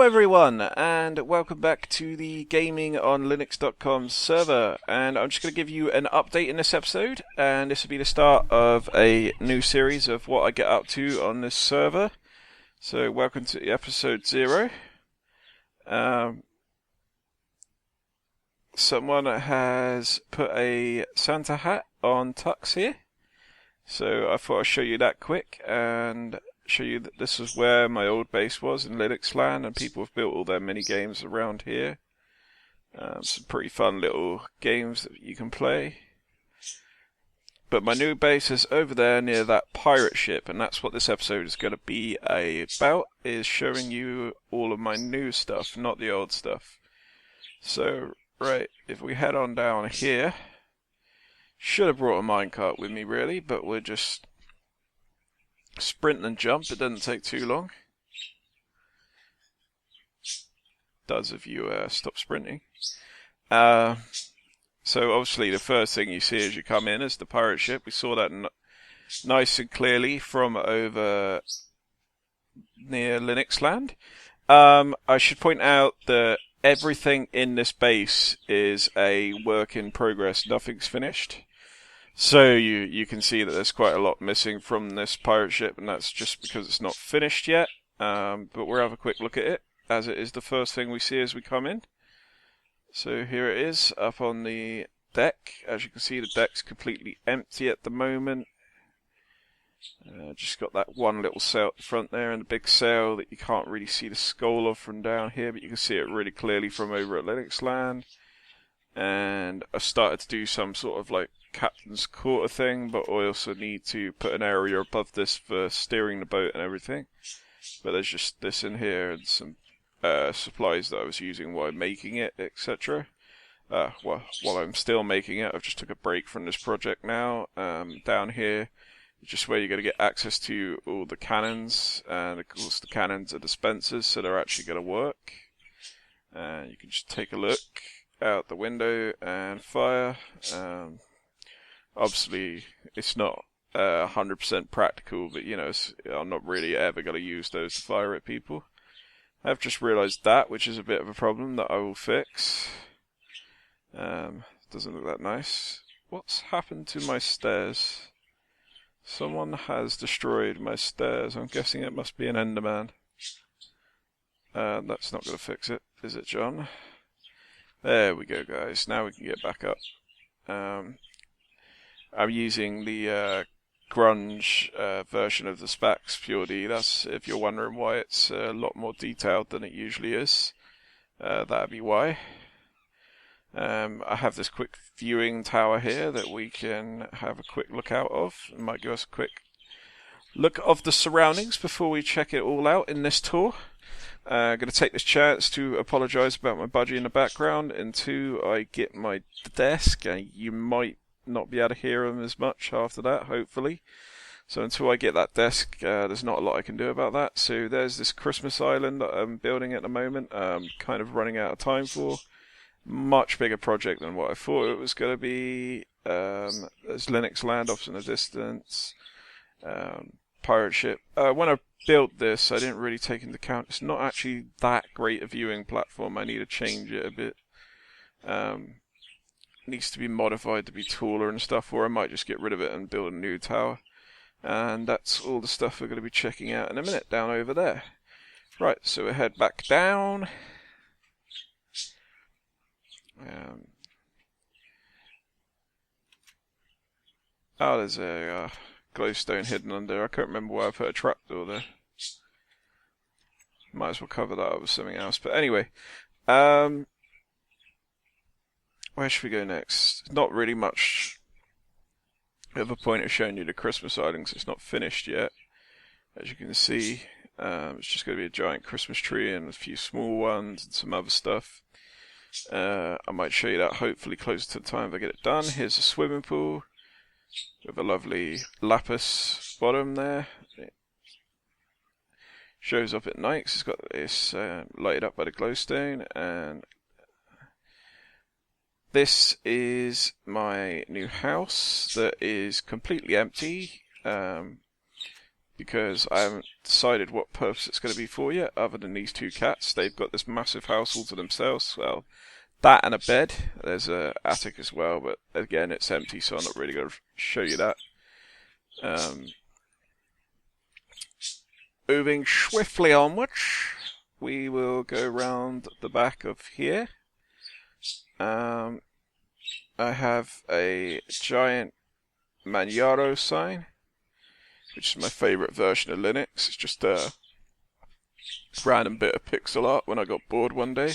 everyone, and welcome back to the Gaming on Linux.com server. And I'm just going to give you an update in this episode, and this will be the start of a new series of what I get up to on this server. So welcome to episode 0. Someone has put a Santa hat on Tux here, so I thought I'd show you that quick and show you that this is where my old base was in Linux land, and people have built all their mini games around here. Some pretty fun little games that you can play. But my new base is over there near that pirate ship, and that's what this episode is going to be about, is showing you all of my new stuff, not the old stuff. So, right, if we head on down here, should have brought a minecart with me really, but we're just sprint and jump. It doesn't take too long. Does if you stop sprinting. So obviously the first thing you see as you come in is the pirate ship. We saw that nice and clearly from over near Linux land. I should point out that everything in this base is a work in progress. Nothing's finished. So you can see that there's quite a lot missing from this pirate ship, and that's just because it's not finished yet. But we'll have a quick look at it, as it is the first thing we see as we come in. So here it is, up on the deck. As you can see, the deck's completely empty at the moment. Just got that one little sail at the front there, and a big sail that you can't really see the skull of from down here, but you can see it really clearly from over at Linux land. And I started to do some sort of like captain's quarter thing, but I also need to put an area above this for steering the boat and everything. But there's just this in here and some supplies that I was using while making it, etc. While I'm still making it, I've just took a break from this project now. Down here is just where you're going to get access to all the cannons, and of course the cannons are dispensers, so they're actually going to work. And you can just take a look out the window and fire. Obviously, it's not 100% practical, but you know, I'm not really ever going to use those to fire at people. I've just realised that, which is a bit of a problem that I will fix. Doesn't look that nice. What's happened to my stairs? Someone has destroyed my stairs. I'm guessing it must be an Enderman. That's not going to fix it, is it, John? There we go, guys. Now we can get back up. I'm using the grunge version of the Spax PureD. That's if you're wondering why it's a lot more detailed than it usually is. That'd be why. I have this quick viewing tower here that we can have a quick look out of. It might give us a quick look of the surroundings before we check it all out in this tour. I'm going to take this chance to apologise about my budgie in the background until I get my desk. You might not be able to hear them as much after that, hopefully. So until I get that desk, there's not a lot I can do about that. So there's this Christmas island that I'm building at the moment. I'm kind of running out of time for. Much bigger project than what I thought it was going to be. There's Linux land off in the distance. Pirate ship. When I built this, I didn't really take into account it's not actually that great a viewing platform. I need to change it a bit. It needs to be modified to be taller and stuff, or I might just get rid of it and build a new tower. And that's all the stuff we're going to be checking out in a minute down over there. Right, so we'll head back down. There's a glowstone hidden under. I can't remember why I put a trapdoor there. Might as well cover that up with something else. But anyway, where should we go next? Not really much of a point of showing you the Christmas island, 'cause it's not finished yet. As you can see, it's just going to be a giant Christmas tree and a few small ones and some other stuff. I might show you that hopefully closer to the time if I get it done. Here's a swimming pool with a lovely lapis bottom there. It shows up at night 'cause it's got this lighted up by the glowstone. And this is my new house that is completely empty. because I haven't decided what purpose it's going to be for yet, other than these two cats. They've got this massive house all to themselves. Well, that and a bed. There's an attic as well, but again, it's empty, so I'm not really going to show you that. Moving swiftly onwards, we will go round the back of here. I have a giant Manjaro sign, which is my favourite version of Linux. It's just a random bit of pixel art when I got bored one day,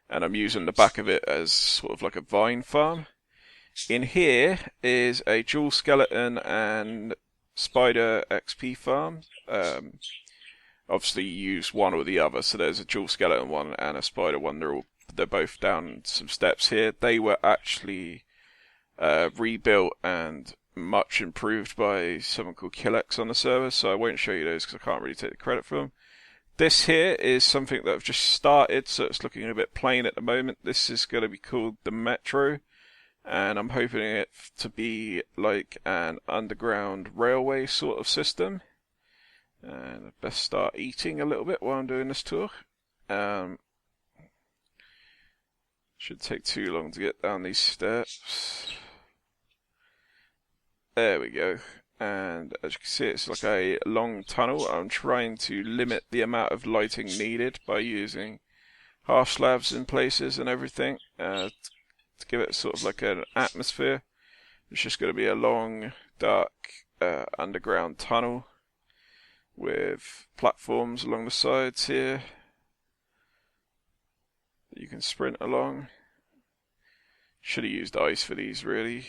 and I'm using the back of it as sort of like a vine farm. In here is a dual skeleton and spider XP farm. Obviously you use one or the other, so there's a dual skeleton one and a spider one. They're both down some steps here. They were actually rebuilt and much improved by someone called Killex on the server, so I won't show you those because I can't really take the credit for them. This here is something that I've just started, so it's looking a bit plain at the moment. This is going to be called the Metro, and I'm hoping it to be like an underground railway sort of system. And I best start eating a little bit while I'm doing this tour. Should take too long to get down these steps. There we go. And as you can see, it's like a long tunnel. I'm trying to limit the amount of lighting needed by using half slabs in places and everything to give it sort of like an atmosphere. It's just going to be a long, dark underground tunnel with platforms along the sides here that you can sprint along. Should have used ice for these really.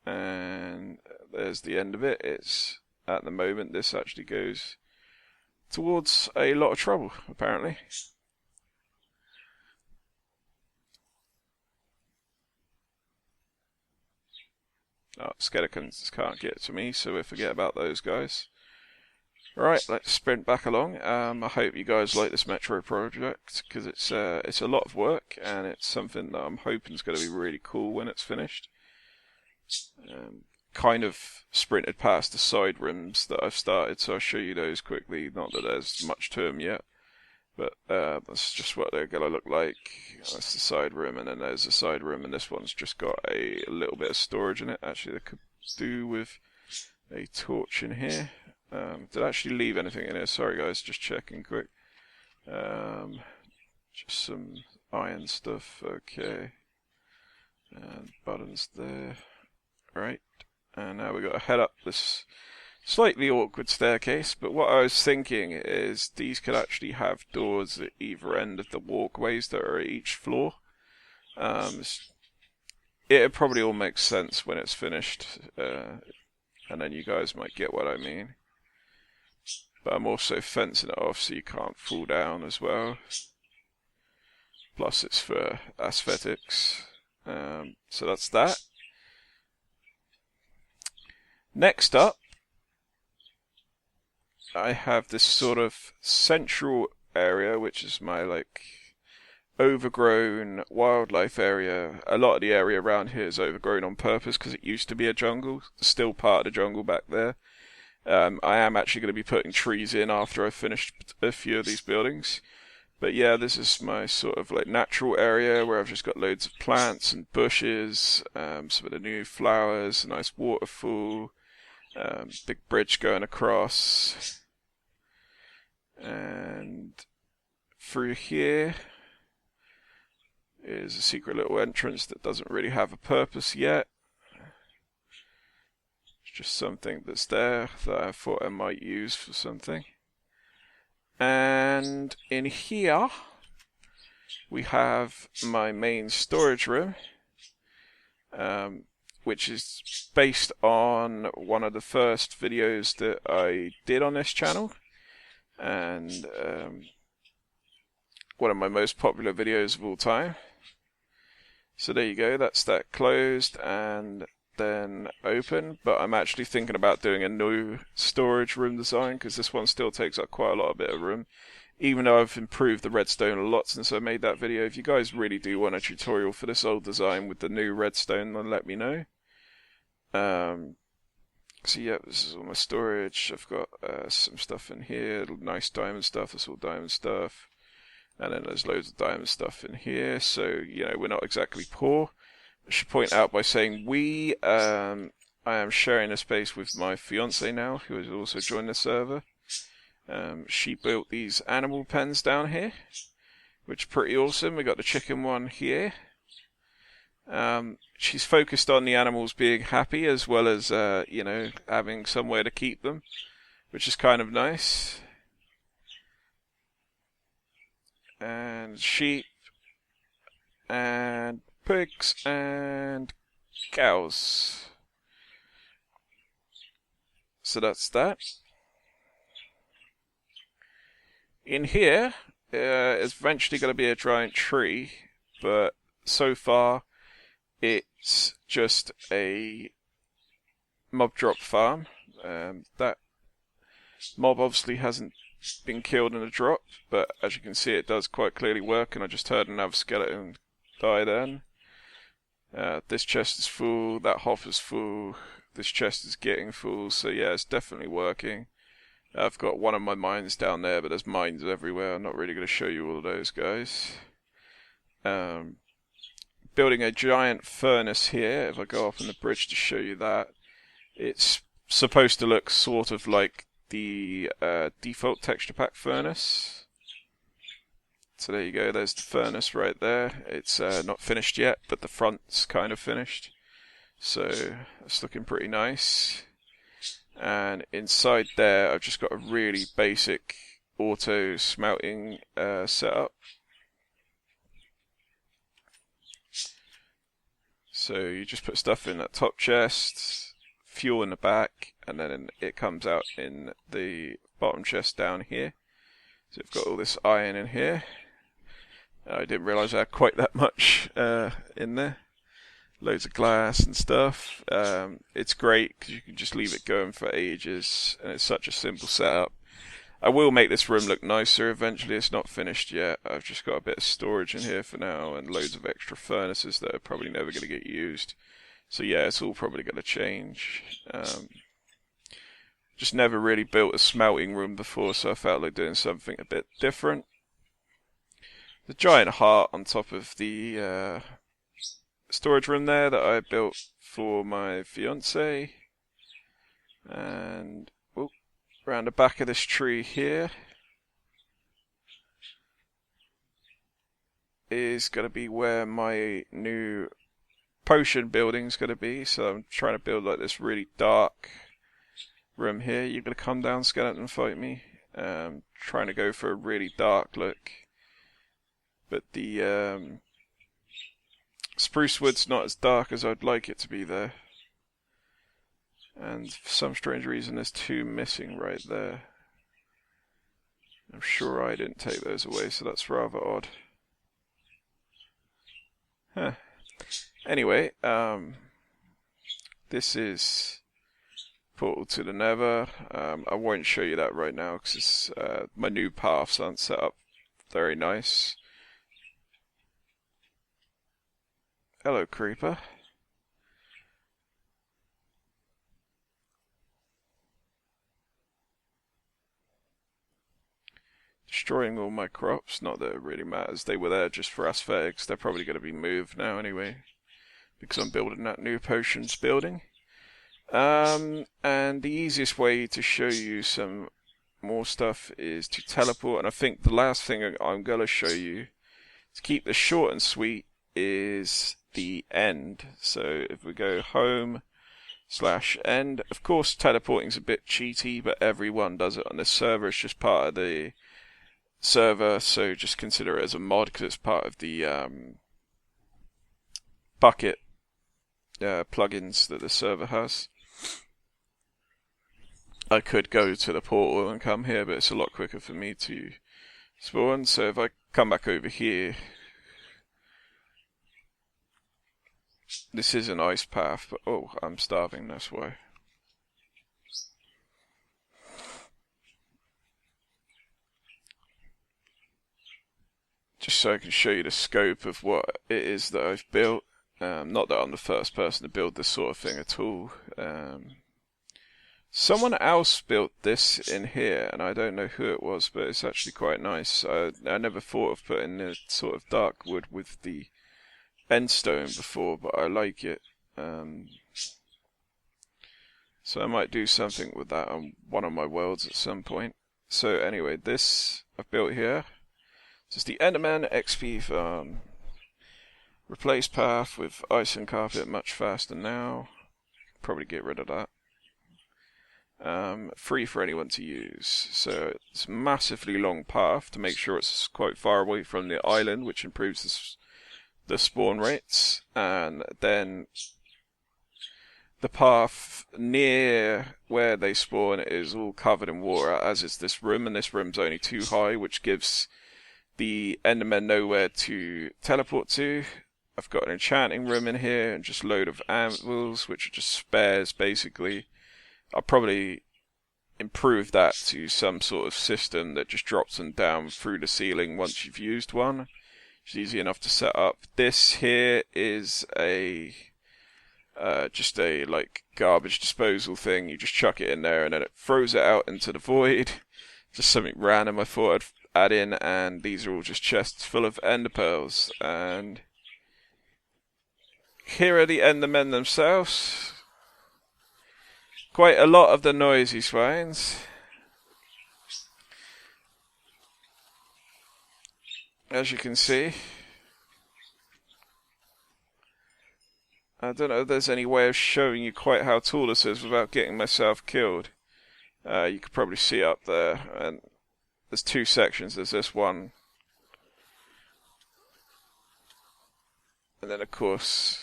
And there's the end of it. It's at the moment this actually goes towards a lot of trouble apparently. Oh, skeletons can't get to me, so we forget about those guys. Right, let's sprint back along. I hope you guys like this Metro project, because it's a lot of work, and it's something that I'm hoping is going to be really cool when it's finished. Kind of sprinted past the side rooms that I've started, so I'll show you those quickly. Not that there's much to them yet, but that's just what they're going to look like. That's the side room, and then there's the side room, and this one's just got a little bit of storage in it. Actually, they could do with a torch in here. Did I actually leave anything in here? Sorry guys, just checking quick. Just some iron stuff, okay. And buttons there. Right, and now we've got to head up this slightly awkward staircase, but what I was thinking is these could actually have doors at either end of the walkways that are at each floor. It probably all makes sense when it's finished, and then you guys might get what I mean. But I'm also fencing it off so you can't fall down as well. Plus it's for aesthetics. So that's that. Next up, I have this sort of central area, which is my like overgrown wildlife area. A lot of the area around here is overgrown on purpose because it used to be a jungle. Still part of the jungle back there. I am actually going to be putting trees in after I've finished a few of these buildings. But yeah, this is my sort of like natural area where I've just got loads of plants and bushes, some of the new flowers, a nice waterfall, big bridge going across. And through here is a secret little entrance that doesn't really have a purpose yet. Just something that's there that I thought I might use for something. And in here we have my main storage room, which is based on one of the first videos that I did on this channel, and one of my most popular videos of all time. So there you go, that's that closed and then open, but I'm actually thinking about doing a new storage room design because this one still takes up quite a lot of bit of room, even though I've improved the redstone a lot since I made that video. If you guys really do want a tutorial for this old design with the new redstone, then let me know. So yeah, this is all my storage. I've got some stuff in here, nice diamond stuff. That's all diamond stuff. And then there's loads of diamond stuff in here. So, you know, we're not exactly poor. I should point out by saying I am sharing a space with my fiance now, who has also joined the server. She built these animal pens down here, which are pretty awesome. We got the chicken one here. She's focused on the animals being happy as well as, you know, having somewhere to keep them, which is kind of nice. And sheep, and pigs, and cows. So that's that. In here, it's eventually going to be a giant tree, but so far it's just a mob drop farm. That mob obviously hasn't been killed in a drop, but as you can see it does quite clearly work, and I just heard another skeleton die then. This chest is full, that hopper's full, this chest is getting full, so yeah, it's definitely working. I've got one of my mines down there, but there's mines everywhere. I'm not really going to show you all of those guys. Building a giant furnace here. If I go up on the bridge to show you that, it's supposed to look sort of like the default texture pack furnace. So there you go, there's the furnace right there. It's not finished yet, but the front's kind of finished. So it's looking pretty nice. And inside there, I've just got a really basic auto smelting setup. So you just put stuff in that top chest, fuel in the back, and then it comes out in the bottom chest down here. So I've got all this iron in here. I didn't realise I had quite that much in there. Loads of glass and stuff. It's great because you can just leave it going for ages, and it's such a simple setup. I will make this room look nicer eventually. It's not finished yet. I've just got a bit of storage in here for now, and loads of extra furnaces that are probably never going to get used. So yeah, it's all probably going to change. Just never really built a smelting room before, so I felt like doing something a bit different. The giant heart on top of the storage room there that I built for my fiance, and around the back of this tree here is going to be where my new potion building is going to be. So I'm trying to build like this really dark room here. You're going to come down, skeleton, and fight me. Trying to go for a really dark look, but the spruce wood's not as dark as I'd like it to be there. And for some strange reason there's two missing right there. I'm sure I didn't take those away, so that's rather odd. Huh. Anyway, this is Portal to the Nether. I won't show you that right now because my new paths aren't set up very nice. Hello, creeper. Destroying all my crops, not that it really matters. They were there just for aesthetics. They're probably going to be moved now anyway, because I'm building that new potions building. And the easiest way to show you some more stuff is to teleport. And I think the last thing I'm going to show you, to keep this short and sweet, is the end. So if we go home/end, of course teleporting's a bit cheaty, but everyone does it on this server. It's just part of the server, so just consider it as a mod because it's part of the bucket plugins that the server has. I could go to the portal and come here, but it's a lot quicker for me to spawn. So if I come back over here, this is an ice path, but oh, I'm starving, that's why. Just so I can show you the scope of what it is that I've built. Not that I'm the first person to build this sort of thing at all. Someone else built this in here, and I don't know who it was, but it's actually quite nice. I never thought of putting the sort of dark wood with the end stone before, but I like it. So I might do something with that on one of my worlds at some point. So anyway, this I've built here. This is the Enderman XP farm. Replace path with ice and carpet much faster now. Probably get rid of that. Free for anyone to use. So it's a massively long path to make sure it's quite far away from the island, which improves the spawn rates. And then the path near where they spawn is all covered in water, as is this room, and this room's only too high, which gives the Endermen nowhere to teleport to. I've got an enchanting room in here and just a load of anvils, which are just spares basically. I'll probably improve that to some sort of system that just drops them down through the ceiling once you've used one. It's easy enough to set up. This here is just a like garbage disposal thing. You just chuck it in there and then it throws it out into the void. Just something random I thought I'd add in, and these are all just chests full of ender pearls. And here are the Endermen themselves. Quite a lot of the noisy swines. As you can see. I don't know if there's any way of showing you quite how tall this is without getting myself killed. You could probably see up there, and there's two sections. There's this one. And then of course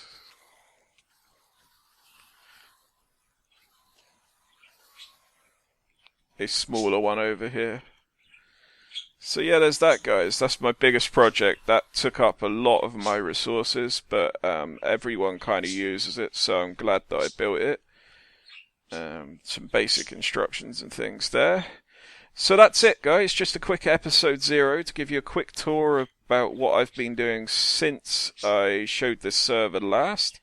a smaller one over here. So yeah, there's that, guys. That's my biggest project. That took up a lot of my resources, but everyone kind of uses it, so I'm glad that I built it. Some basic instructions and things there. So that's it, guys. Just a quick episode 0 to give you a quick tour about what I've been doing since I showed this server last.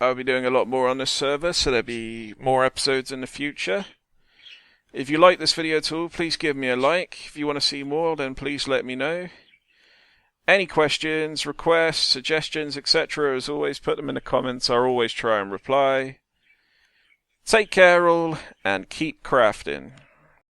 I'll be doing a lot more on this server, so there'll be more episodes in the future. If you like this video at all, please give me a like. If you want to see more, then please let me know. Any questions, requests, suggestions, etc., as always, put them in the comments. I'll always try and reply. Take care all, and keep crafting.